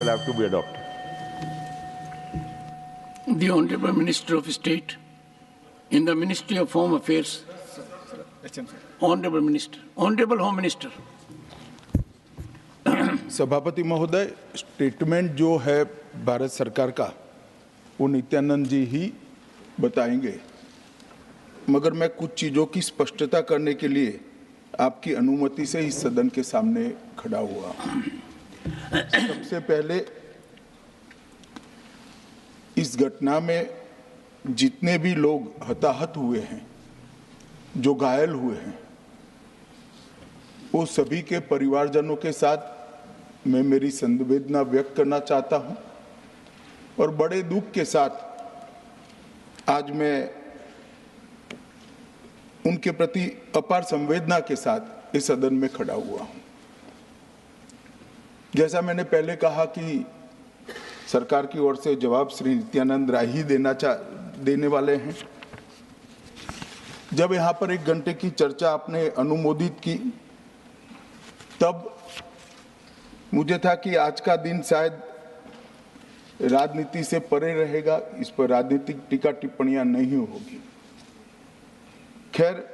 will have to be adopted. The Honorable Minister of State in the Ministry of Home Affairs. Honorable Minister, Honorable Home Minister. सभापति महोदय, statement जो है भारत सरकार का वो नित्यानंद जी ही बताएंगे, मगर मैं कुछ चीज़ों की स्पष्टता करने के लिए आपकी अनुमति से इस सदन के सामने खड़ा हुआ। सबसे पहले इस घटना में जितने भी लोग हताहत हुए हैं, जो घायल हुए हैं, वो सभी के परिवारजनों के साथ मैं मेरी संवेदना व्यक्त करना चाहता हूं और बड़े दुख के साथ आज मैं उनके प्रति अपार संवेदना के साथ इस सदन में खड़ा हुआ हूं। जैसा मैंने पहले कहा कि सरकार की ओर से जवाब श्री नित्यानंद राय ही देने वाले हैं। जब यहाँ पर 1 घंटे की चर्चा आपने अनुमोदित की, तब मुझे था कि आज का दिन शायद राजनीति से परे रहेगा, इस पर राजनीतिक टीका टिप्पणियां नहीं होगी। खैर,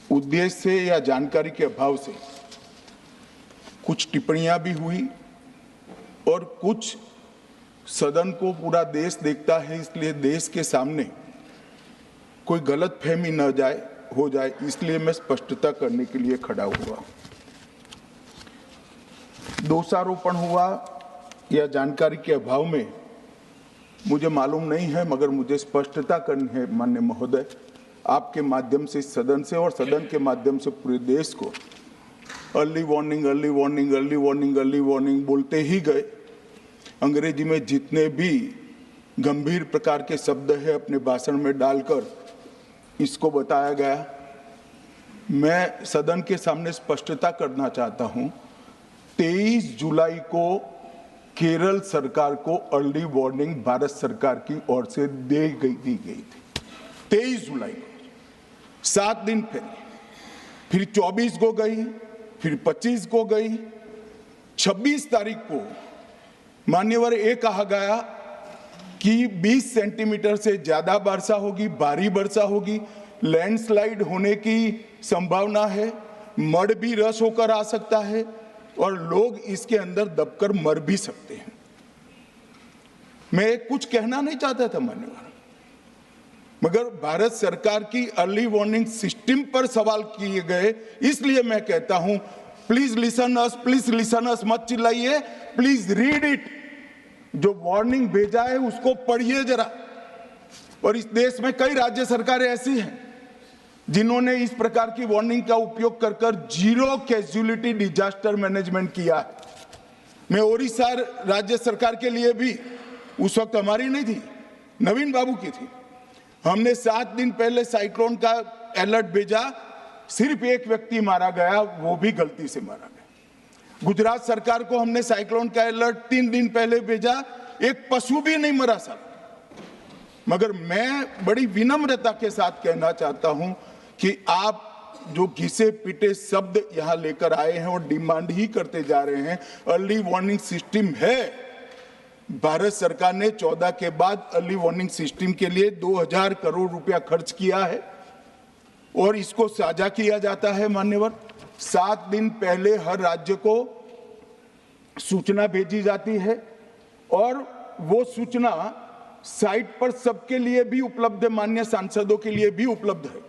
उद्देश्य से या जानकारी के अभाव से कुछ टिप्पणियां भी हुई और कुछ सदन को पूरा देश देखता है, इसलिए देश के सामने कोई गलतफहमी न हो जाए, इसलिए मैं स्पष्टता करने के लिए खड़ा हुआ। दोषारोपण हुआ या जानकारी के अभाव में मुझे मालूम नहीं है, मगर मुझे स्पष्टता करनी है माननीय महोदय, आपके माध्यम से सदन से और सदन के माध्यम से पूरे देश को। Early warning early warning early warning early warning बोलते ही गए। अंग्रेजी में जितने भी गंभीर प्रकार के शब्द है अपने भाषण में डालकर इसको बताया गया। मैं सदन के सामने स्पष्टता करना चाहता हूं, 23 जुलाई को केरल सरकार को अर्ली वार्निंग भारत सरकार की ओर से दी गई थी। 23 जुलाई को 7 दिन पहले, फिर 24 को गई, फिर 25 को गई, 26 तारीख को मान्यवर ये कहा गया कि 20 सेंटीमीटर से ज्यादा वर्षा होगी, भारी वर्षा होगी, लैंडस्लाइड होने की संभावना है, मड भी रस होकर आ सकता है और लोग इसके अंदर दबकर मर भी सकते हैं। मैं कुछ कहना नहीं चाहता था मान्यवर, मगर भारत सरकार की अर्ली वार्निंग सिस्टम पर सवाल किए गए, इसलिए मैं कहता हूं प्लीज लिसन अस, मत चिल्लाइए, प्लीज रीड इट। जो वार्निंग भेजा है उसको पढ़िए जरा। और इस देश में कई राज्य सरकारें ऐसी हैं जिन्होंने इस प्रकार की वार्निंग का उपयोग कर जीरो कैजुअलिटी डिजास्टर मैनेजमेंट किया है। मैं ओडिशा राज्य सरकार के लिए भी, उस वक्त हमारी नहीं थी, नवीन बाबू की थी, हमने 7 दिन पहले साइक्लोन का अलर्ट भेजा, सिर्फ 1 व्यक्ति मारा गया, वो भी गलती से मारा गया। गुजरात सरकार को हमने साइक्लोन का अलर्ट 3 दिन पहले भेजा, एक पशु भी नहीं मरा साहब। मगर मैं बड़ी विनम्रता के साथ कहना चाहता हूं कि आप जो घिसे पिटे शब्द यहां लेकर आए हैं और डिमांड ही करते जा रहे हैं, अर्ली वार्निंग सिस्टम है। भारत सरकार ने 14 के बाद अर्ली वार्निंग सिस्टम के लिए 2000 करोड़ रुपया खर्च किया है और इसको साझा किया जाता है मान्यवर। 7 दिन पहले हर राज्य को सूचना भेजी जाती है और वो सूचना साइट पर सबके लिए भी उपलब्ध है, माननीय सांसदों के लिए भी उपलब्ध है।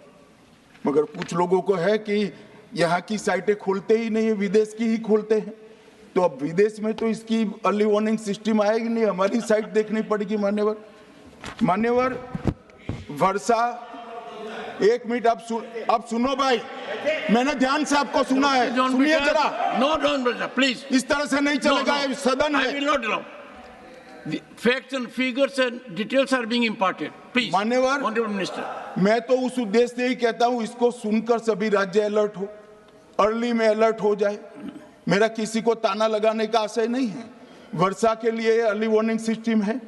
मगर कुछ लोगों को है कि यहाँ की साइटें खोलते ही नहीं है, विदेश की ही खोलते हैं, तो अब विदेश में तो इसकी अर्ली वार्निंग सिस्टम आएगी नहीं, हमारी साइट देखनी पड़ेगी मान्यवर। वर्षा, 1 मिनट आप सुनो भाई, मैंने ध्यान से आपको सुना है, सुनिए जरा। No, प्लीज, इस तरह से नहीं चलेगा, सदन है। I will not allow. The facts and figures and details are being imparted. Please, मान्यवर, Honorable Minister. मैं तो उस उद्देश्य से ही कहता हूं इसको सुनकर सभी राज्य अलर्ट हो, अर्ली में अलर्ट हो जाए। मेरा किसी को ताना लगाने का आशय नहीं है। वर्षा के लिए अर्ली वार्निंग सिस्टम है,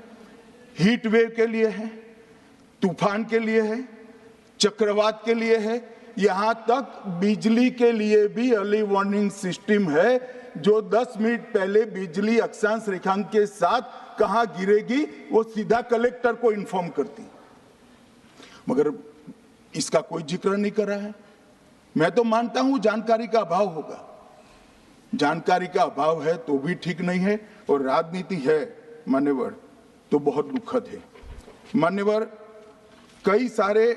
हीट वेव के लिए है, तूफान के लिए है, चक्रवात के लिए है, यहां तक बिजली के लिए भी अर्ली वार्निंग सिस्टम है। जो 10 मिनट पहले बिजली अक्षांश रेखांक के साथ कहां गिरेगी वो सीधा कलेक्टर को इन्फॉर्म करती, मगर इसका कोई जिक्र नहीं कर रहा है। मैं तो मानता हूं जानकारी का अभाव होगा, जानकारी का अभाव है तो भी ठीक नहीं है, और राजनीति है मान्यवर तो बहुत दुखद है। मान्यवर, कई सारे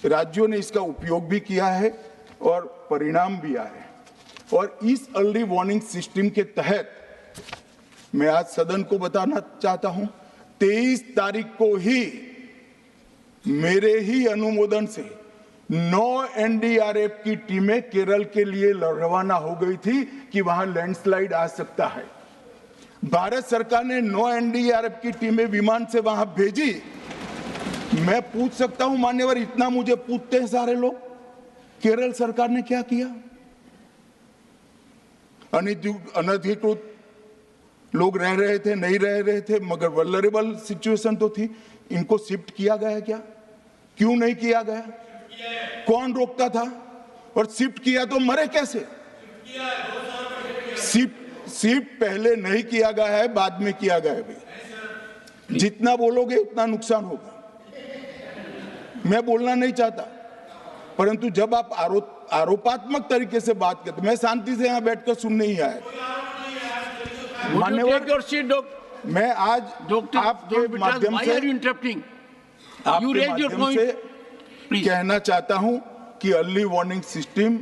राज्यों ने इसका उपयोग भी किया है और परिणाम भी आए हैं, और इस अर्ली वार्निंग सिस्टम के तहत मैं आज सदन को बताना चाहता हूं, 23 तारीख को ही मेरे ही अनुमोदन से 9 एनडीआरएफ की टीमें केरल के लिए रवाना हो गई थी कि वहां लैंडस्लाइड आ सकता है। भारत सरकार ने 9 एनडीआरएफ की टीमें विमान से वहां भेजी। मैं पूछ सकता हूं मान्यवर, इतना मुझे पूछते हैं सारे लोग, केरल सरकार ने क्या किया? अनधिकृत लोग रह रहे थे, नहीं रह रहे थे, मगर वल्नरेबल सिचुएशन तो थी। इनको शिफ्ट किया गया क्या? क्यों नहीं किया गया? कौन रोकता था? और शिफ्ट किया तो मरे कैसे? शिफ्ट पहले नहीं किया गया है, बाद में किया गया है। जितना बोलोगे उतना नुकसान होगा। मैं बोलना नहीं चाहता, परंतु जब आप आरोपात्मक तरीके से बात करते, मैं शांति से यहां बैठकर सुनने ही आया। मान्यवर, मैं आज आपके माध्यम से कहना चाहता हूं कि early warning system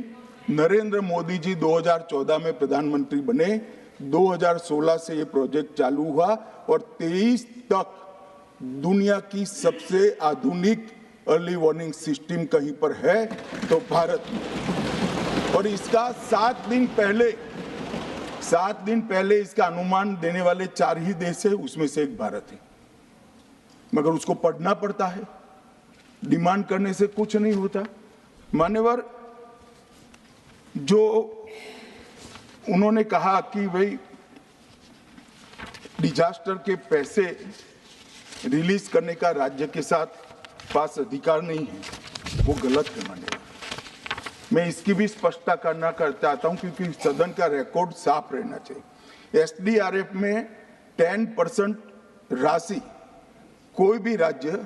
Narendra Modi ji 2014 में प्रधानमंत्री बने, 2016 से ये प्रोजेक्ट चालू हुआ और 23 तक दुनिया की सबसे आधुनिक अर्ली वार्निंग सिस्टम कहीं पर है तो भारत में। और इसका 7 दिन पहले इसका अनुमान देने वाले 4 ही देश है, उसमें से एक भारत है। मगर उसको पढ़ना पड़ता है, डिमांड करने से कुछ नहीं होता। मान्यवर, जो उन्होंने कहा कि भाई डिजास्टर के पैसे रिलीज करने का राज्य के साथ पास अधिकार नहीं है, वो गलत है। मान्यवर, मैं इसकी भी स्पष्टता करना चाहता हूं क्योंकि सदन का रिकॉर्ड साफ रहना चाहिए। एसडीआरएफ में 10% राशि कोई भी राज्य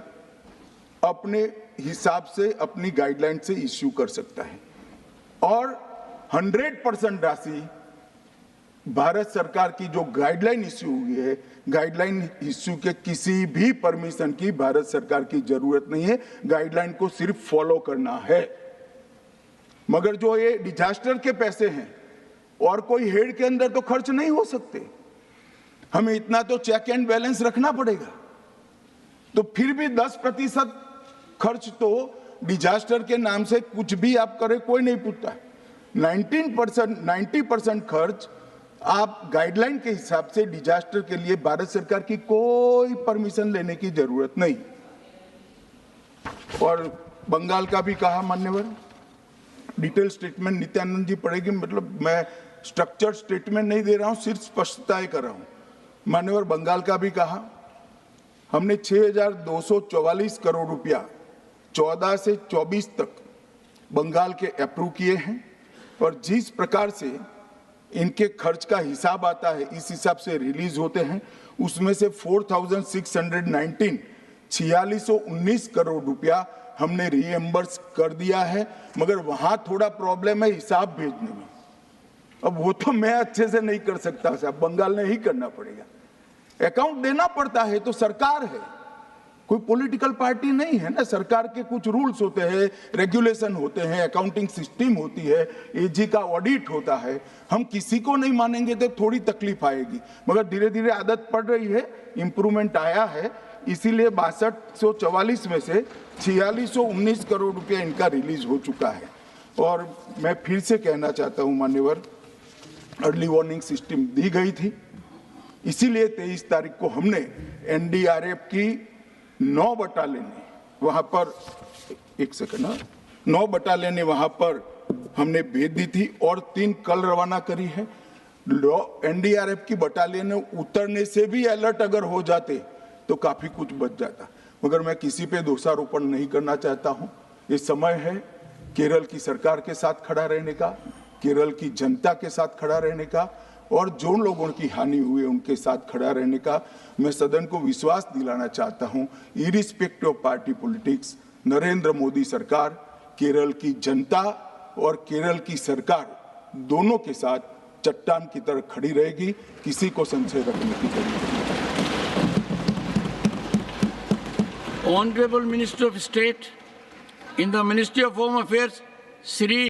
अपने हिसाब से, अपनी गाइडलाइन से इश्यू कर सकता है, और 100% राशि भारत सरकार की जो गाइडलाइन इश्यू हुई है, गाइडलाइन इश्यू के किसी भी परमिशन की भारत सरकार की जरूरत नहीं है, गाइडलाइन को सिर्फ फॉलो करना है। मगर जो ये डिजास्टर के पैसे हैं और कोई हेड के अंदर तो खर्च नहीं हो सकते, हमें इतना तो चेक एंड बैलेंस रखना पड़ेगा। तो फिर भी 10% खर्च तो डिजास्टर के नाम से कुछ भी आप करें कोई नहीं पूछता है। 90% खर्च आप गाइडलाइन के हिसाब से डिजास्टर के लिए भारत सरकार की कोई परमिशन लेने की जरूरत नहीं। और बंगाल का भी कहा मान्यवर, डिटेल स्टेटमेंट नित्यानंद जी पढ़ेगी, मतलब मैं स्ट्रक्चर्ड स्टेटमेंट नहीं दे रहा हूं, सिर्फ स्पष्टताएं कर रहा हूं। मान्यवर, बंगाल का भी कहा, हमने 6,244 करोड़ रुपया 14 से 24 तक बंगाल के अप्रूव किए हैं, और जिस प्रकार से इनके खर्च का हिसाब आता है इस हिसाब से रिलीज होते हैं। उसमें से 4619 करोड़ रुपया हमने रीएम्बर्स कर दिया है, मगर वहां थोड़ा प्रॉब्लम है हिसाब भेजने में। अब वो तो मैं अच्छे से नहीं कर सकता साहब, बंगाल ने ही करना पड़ेगा। अकाउंट देना पड़ता है तो सरकार है, कोई पॉलिटिकल पार्टी नहीं है ना। सरकार के कुछ रूल्स होते हैं, रेगुलेशन होते हैं, अकाउंटिंग सिस्टम होती है, एजी का ऑडिट होता है। हम किसी को नहीं मानेंगे तो थोड़ी तकलीफ आएगी, मगर धीरे धीरे आदत पड़ रही है, इंप्रूवमेंट आया है। इसीलिए 6244 में से 4619 करोड़ रुपया इनका रिलीज हो चुका है। और मैं फिर से कहना चाहता हूं मान्यवर, अर्ली वार्निंग सिस्टम दी गई थी, इसीलिए 23 तारीख को हमने एनडीआरएफ की 9 बटालियन वहां पर, 9 बटालियन वहां पर हमने भेज दी थी और 3 कल रवाना करी है। एनडीआरएफ की बटालियन उतरने से भी अलर्ट अगर हो जाते तो काफी कुछ बच जाता, मगर मैं किसी पे दोषारोपण नहीं करना चाहता हूं। ये समय है केरल की सरकार के साथ खड़ा रहने का, केरल की जनता के साथ खड़ा रहने का और जो लोगों की हानि हुई है उनके साथ खड़ा रहने का मैं सदन को विश्वास दिलाना चाहता हूं। Irrespective of party politics, Narendra Modi सरकार केरल की जनता और केरल की सरकार दोनों के साथ चट्टान की तरह खड़ी रहेगी, किसी को संशय रखने की जरूरत नहीं। Honorable Minister of State in the Ministry of Home Affairs, Shri